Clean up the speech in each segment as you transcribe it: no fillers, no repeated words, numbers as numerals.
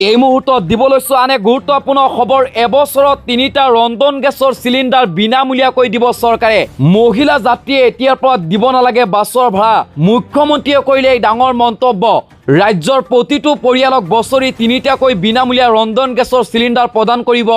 এই মুহূৰ্তত দিব লৈছো আন এক গুৰুত্বপূৰ্ণ খবৰ। এবছৰত 3টা ৰন্ধন গেছৰ চিলিণ্ডাৰ বিনামূলীয়াকৈ দিব চৰকাৰে। মহিলা যাত্ৰীয়ে এতিয়াৰ পৰা দিব নালাগে বাছৰ ভাড়া। মুখ্যমন্ত্ৰীয়ে কৰিলে এই ডাঙৰ মন্তব্য। ৰাজ্যৰ প্ৰতিটো পৰিয়ালক বছৰি 3টাকৈ বিনামূলীয়া ৰন্ধন গেছৰ চিলিণ্ডাৰ প্ৰদান কৰিব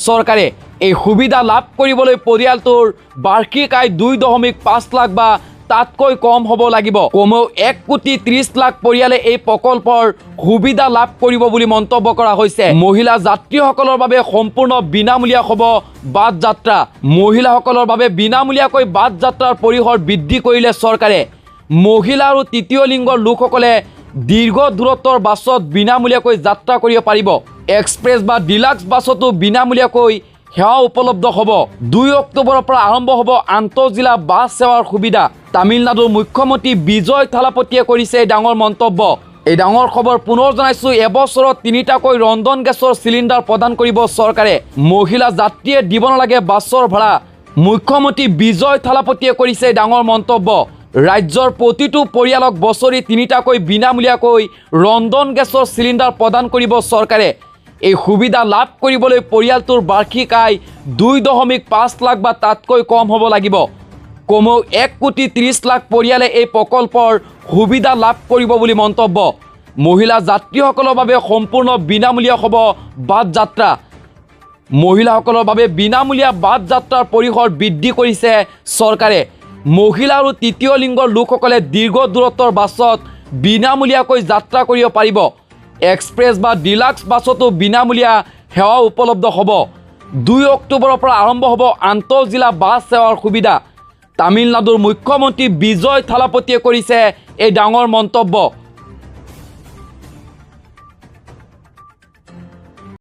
চৰকাৰে। এই সুবিধা লাভ কৰিবলৈ পৰিয়ালটোৰ বাৰ্ষিক আয় 2.5 লাখ বা তাতকৈ কম হ'ব লাগিব। কমেও 1.30 লাখ পৰিয়ালে এই প্ৰকল্পৰ সুবিধা লাভ কৰিব বুলি মন্তব্য কৰা হৈছে। মহিলা যাত্ৰীসকলৰ বাবে সম্পূৰ্ণ বিনামূলীয়া হ'ব বাছ যাত্ৰা। মহিলাসকলৰ বাবে বিনামূলীয়াকৈ বাছ যাত্ৰাৰ পৰিসৰ বৃদ্ধি কৰিলে চৰকাৰে। মহিলা আৰু তৃতীয় লিংগৰ লোকসকলে দীৰ্ঘ দূৰত্বৰ বাছত বিনামূলীয়াকৈ যাত্ৰা কৰিব পাৰিব। এক্সপ্ৰেছ বা ডিলাক্স বাছতো বিনামূলীয়াকৈ সেৱা উপলব্ধ হ'ব। 2 অক্টোবৰৰ পৰা আৰম্ভ হ'ব আন্তঃজিলা বাছ সেৱাৰ সুবিধা। তামিলনাডুৰ মুখ্যমন্ত্ৰী বিজয় থালাপতিয়ে কৰিছে এই ডাঙৰ মন্তব্য। এই ডাঙৰ খবৰ পুনৰ জনাইছোঁ। এবছৰত 3টাকৈ ৰন্ধন গেছৰ চিলিণ্ডাৰ প্ৰদান কৰিব চৰকাৰে। মহিলা যাত্ৰীয়ে দিব নালাগে বাছৰ ভাড়া। মুখ্যমন্ত্ৰী বিজয় থালাপতিয়ে কৰিছে এই ডাঙৰ মন্তব্য। ৰাজ্যৰ প্ৰতিটো পৰিয়ালক বছৰি 3টাকৈ বিনামূলীয়াকৈ ৰন্ধন গেছৰ চিলিণ্ডাৰ প্ৰদান কৰিব চৰকাৰে। এই সুবিধা লাভ কৰিবলৈ পৰিয়ালটোৰ বাৰ্ষিক আয় 2.5 লাখ বা তাতকৈ কম হ'ব লাগিব। কমেও 1.30 লাখ পৰিয়ালে এই প্ৰকল্পৰ সুবিধা লাভ কৰিব বুলি মন্তব্য। মহিলা যাত্ৰীসকলৰ বাবে সম্পূৰ্ণ বিনামূলীয়া হ'ব বাছ যাত্ৰা। মহিলাসকলৰ বাবে বিনামূলীয়া বাছ যাত্ৰাৰ পৰিসৰ বৃদ্ধি কৰিছে চৰকাৰে। মহিলা আৰু তৃতীয় লিংগৰ লোকসকলে দীৰ্ঘ দূৰত্বৰ বাছত বিনামূলীয়াকৈ যাত্ৰা কৰিব পাৰিব। এক্সপ্ৰেছ বা ডিলাক্স বাছতো বিনামূলীয়া সেৱা উপলব্ধ হ'ব। 2 অক্টোবৰৰ পৰা আৰম্ভ হ'ব আন্তঃজিলা বাছ সেৱাৰ সুবিধা। তামিলনাডুৰ মুখ্যমন্ত্ৰী বিজয় থালাপতিয়ে কৰিছে এই ডাঙৰ মন্তব্য।